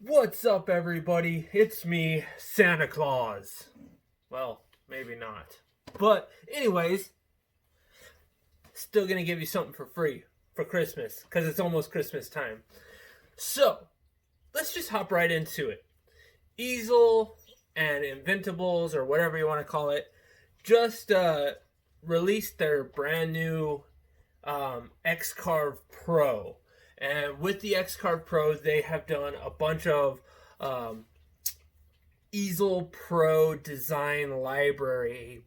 What's up, everybody? It's me, Santa Claus. Well, maybe not. But, anyways, still gonna give you something for free for Christmas, because it's almost Christmas time. So, let's just hop right into it. Easel and Inventables, or whatever you want to call it, just released their brand new X-Carve Pro. And with the X-Carve Pro, they have done a bunch of um, Easel Pro design library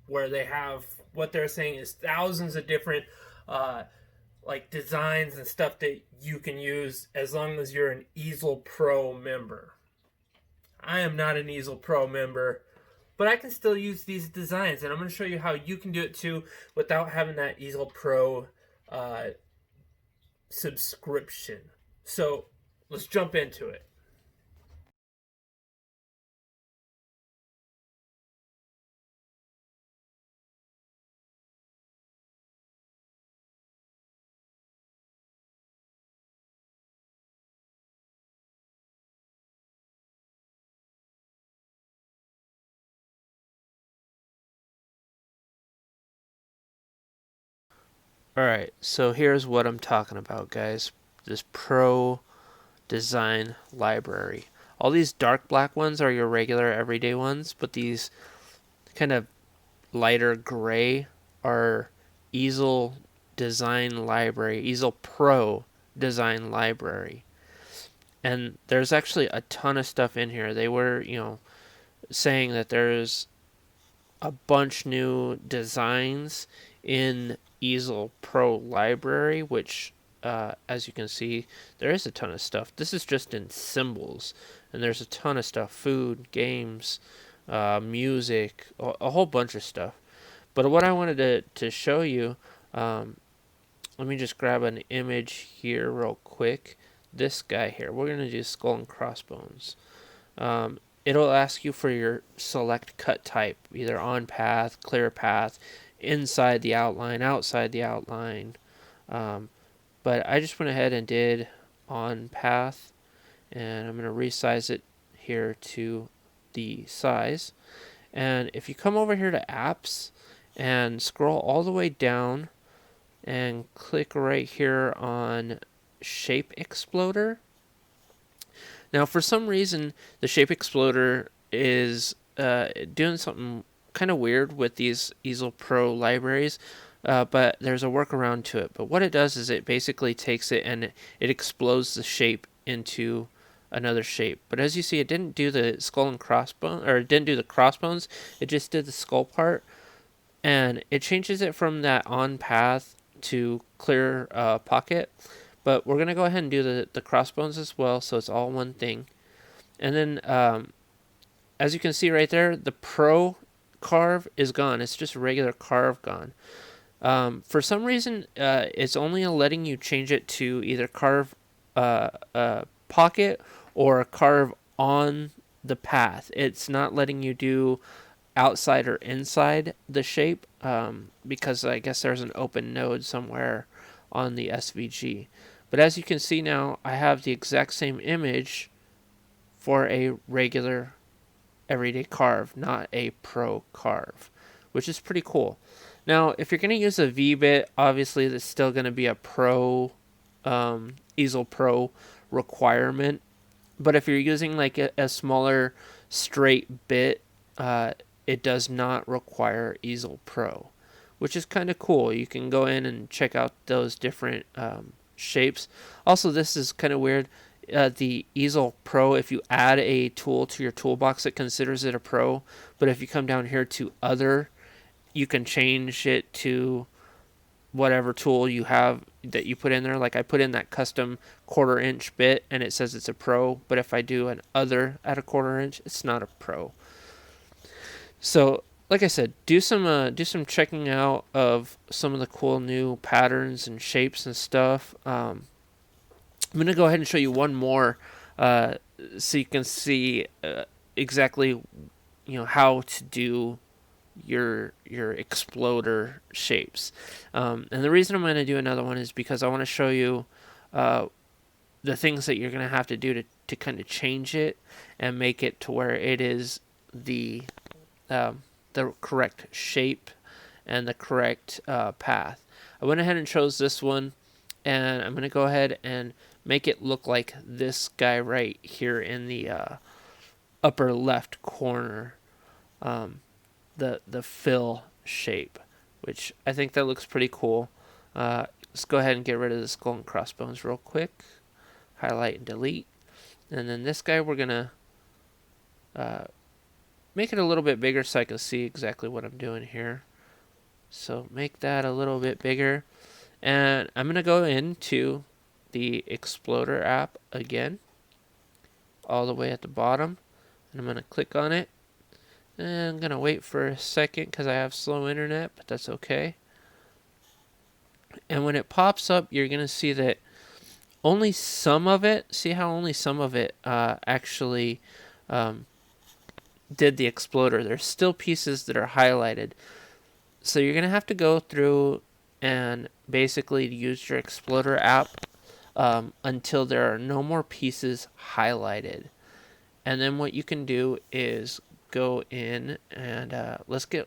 where they have what they're saying is thousands of different uh, like designs and stuff that you can use as long as you're an Easel Pro member. I am not an Easel Pro member, but I can still use these designs, and I'm going to show you how you can do it too without having that Easel Pro uh, subscription. So let's jump into it. Alright, so here's what I'm talking about, guys. This Pro Design Library. All these dark black ones are your regular everyday ones, but these kind of lighter gray are Easel Design Library, Easel Pro Design Library. And there's actually a ton of stuff in here. They were, saying that there's a bunch new designs in Easel Pro Library, which, as you can see, there is a ton of stuff. This is just in symbols, and there's a ton of stuff: food, games, music, a whole bunch of stuff. But what I wanted to show you, let me just grab an image here real quick. This guy here, we're going to do skull and crossbones. It'll ask you for your select cut type, either on path, clear path, inside the outline, outside the outline. Um, but I just went ahead and did on path, and I'm going to resize it here to the size. And if you come over here to apps and scroll all the way down and click right here on Shape Exploder. Now, for some reason, the Shape Exploder is doing something kind of weird with these Easel Pro libraries, but there's a workaround to it. But what it does is it basically takes it and it explodes the shape into another shape. But as you see, it didn't do the skull and crossbone, or it didn't do the crossbones. It just did the skull part, and it changes it from that on path to clear pocket. But we're going to go ahead and do the crossbones as well, so it's all one thing. And then, as you can see right there, the Pro carve is gone. It's just a regular carve gone. For some reason, it's only letting you change it to either carve pocket or carve on the path. It's not letting you do outside or inside the shape, because I guess there's an open node somewhere on the SVG. But as you can see now, I have the exact same image for a regular everyday carve, not a pro carve, which is pretty cool. Now, if you're going to use a V-bit, obviously that's still going to be a pro Easel Pro requirement. But if you're using like a smaller straight bit, it does not require Easel Pro, which is kind of cool. You can go in and check out those different shapes. Also, this is kind of weird. The Easel Pro, if you add a tool to your toolbox, it considers it a pro. But if you come down here to other, you can change it to whatever tool you have that you put in there. Like I put in that custom 1/4 inch bit and it says it's a pro, but if I do an other at a 1/4 inch, it's not a pro. So like I said, do some checking out of some of the cool new patterns and shapes and stuff. I'm gonna go ahead and show you one more, so you can see exactly how to do your exploder shapes. And the reason I'm going to do another one is because I want to show you the things that you're going to have to do to kind of change it and make it to where it is the correct shape and the correct path. I went ahead and chose this one, and I'm going to go ahead and make it look like this guy right here in the upper left corner, the fill shape, which I think that looks pretty cool. Let's go ahead and get rid of the skull and crossbones real quick. Highlight and delete. And then this guy, we're going to make it a little bit bigger so I can see exactly what I'm doing here. So make that a little bit bigger. And I'm going to go into the Exploder app again, all the way at the bottom. And I'm going to click on it. And I'm going to wait for a second because I have slow internet, but that's okay. And when it pops up, you're going to see that only some of it, see how only some of it actually did the Exploder. There's still pieces that are highlighted. So you're going to have to go through and basically use your Exploder app until there are no more pieces highlighted. And then what you can do is go in and let's go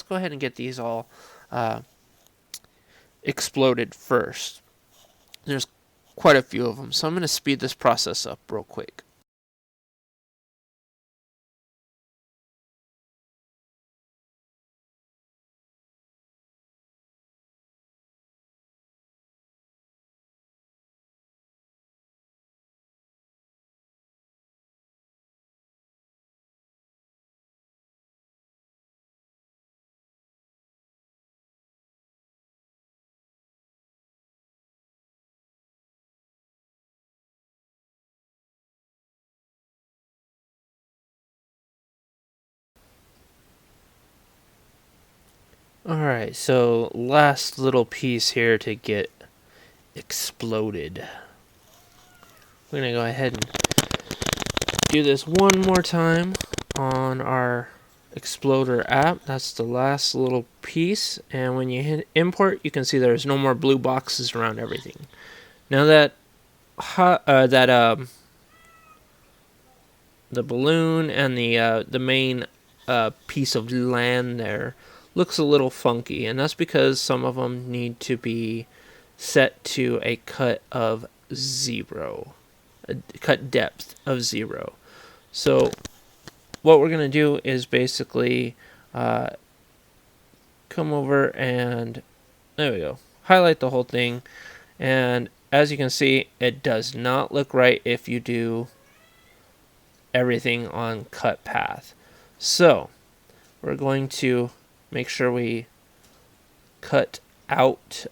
ahead and get these all exploded first. There's quite a few of them, so I'm going to speed this process up real quick. Alright, so last little piece here to get exploded. We're going to go ahead and do this one more time on our Exploder app. That's the last little piece, and when you hit import, you can see there's no more blue boxes around everything. Now that the balloon and the main piece of land there looks a little funky, and that's because some of them need to be set to a cut of 0, a cut depth of 0. So what we're going to do is basically come over and there we go, highlight the whole thing, and as you can see, it does not look right if you do everything on cut path. So we're going to make sure we cut out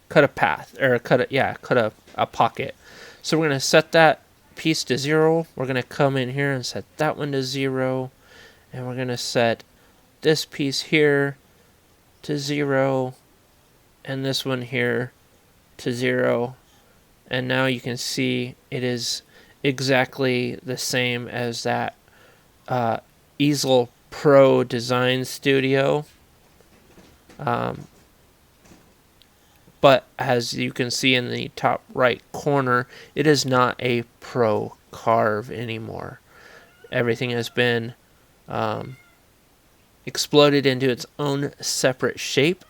cut a path, or cut a pocket. So we're going to set that piece to 0. We're going to come in here and set that one to 0, and we're going to set this piece here to 0 and this one here to 0, and now you can see it is exactly the same as that Easel Pro Design Studio. But as you can see in the top right corner, it is not a Pro Carve anymore. Everything has been exploded into its own separate shape,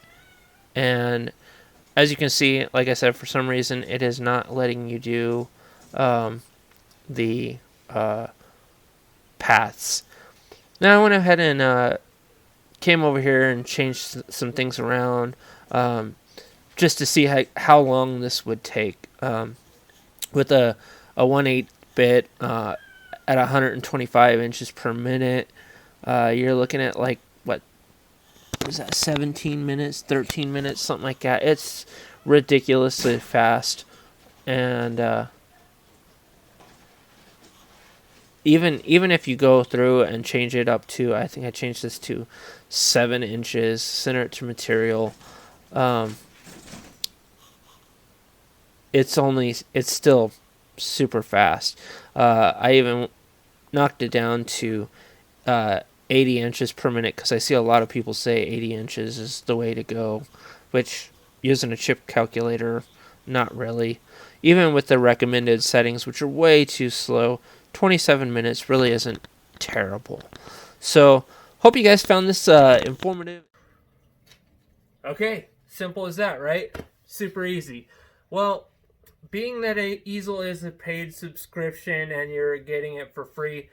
and as you can see, like I said, for some reason it is not letting you do the paths. Now I went ahead and came over here and changed some things around just to see how long this would take. With a 1/8 bit at 125 inches per minute, you're looking at like, what was that, 17 minutes, 13 minutes, something like that. It's ridiculously fast, and even if you go through and change it up to, I think I changed this to 7 inches, center it to material, it's still super fast. I even knocked it down to 80 inches per minute because I see a lot of people say 80 inches is the way to go, which using a chip calculator, Not really. Even with the recommended settings, which are way too slow, 27 minutes really isn't terrible. So, hope you guys found this informative. Okay, simple as that, right? Super easy. Well, being that Easel is a paid subscription and you're getting it for free,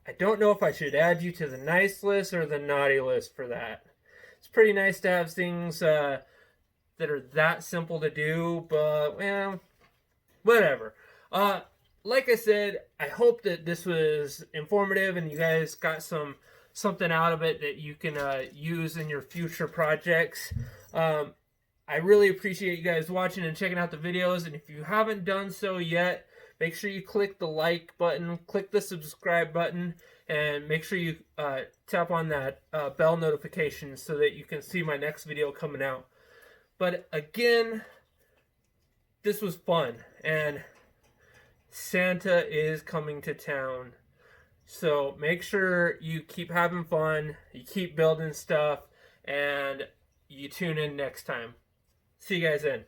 I don't know if I should add you to the nice list or the naughty list for that. It's pretty nice to have things that are that simple to do, but, well, whatever. Like I said, I hope that this was informative and you guys got something out of it that you can use in your future projects. I really appreciate you guys watching and checking out the videos, and if you haven't done so yet, make sure you click the like button, click the subscribe button, and make sure you tap on that bell notification so that you can see my next video coming out. But again, this was fun, and Santa is coming to town. So make sure you keep having fun, you keep building stuff, and you tune in next time. See you guys then.